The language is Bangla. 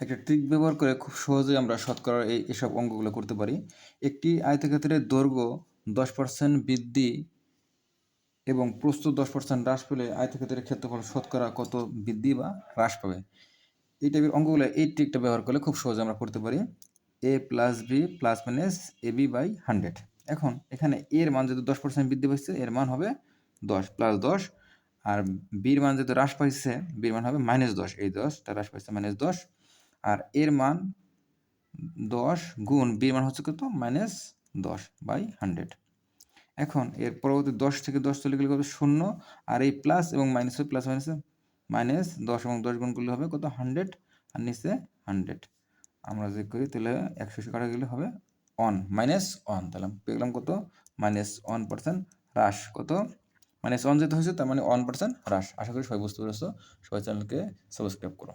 একটা ট্রিক ব্যবহার করে খুব সহজেই আমরা শতকরার এসব অঙ্কগুলো করতে পারি। একটি আয়তক্ষেত্রের দৈর্ঘ্য 10% বৃদ্ধি এবং প্রস্থ 10% হ্রাস পেলে আয়তক্ষেত্রের ক্ষেত্রফল শতকরা কত বৃদ্ধি বা হ্রাস পাবে। এই টাইপের অঙ্কগুলো এই ট্রিকটা ব্যবহার করলে খুব সহজে আমরা করতে পারি। a plus B plus minus ab by 100। এখন এখানে এর মান যেহেতু 10% বৃদ্ধি পাইছে, এর মান হবে 10 প্লাস 10, আর বির মান যেহেতু হ্রাস পাইছে, বির মান হবে -10, এই 10টা হ্রাস পাইছে -10, আর এর মান 10 গুণ বির মান হচ্ছে কত -10 বাই 100। এখন এর পরবর্তী 10 থেকে 10 চলে গেলে কত 0, আর এই প্লাস এবং মাইনাসে প্লাস মাইনাসে -10 এবং 10 গুণ করলে হবে কত 100, আর নিচে 100 আমরা যদি করি তাহলে 100 কাটা গেলে হবে -1, তাহলে পেয়ে গেলাম কত -1% হ্রাস। কত -1 যেতে হয়েছে, তার মানে 1% হ্রাস। আশা করি সবাই বুঝতে পেরেছো। সবাই চ্যানেলকে সাবস্ক্রাইব করো।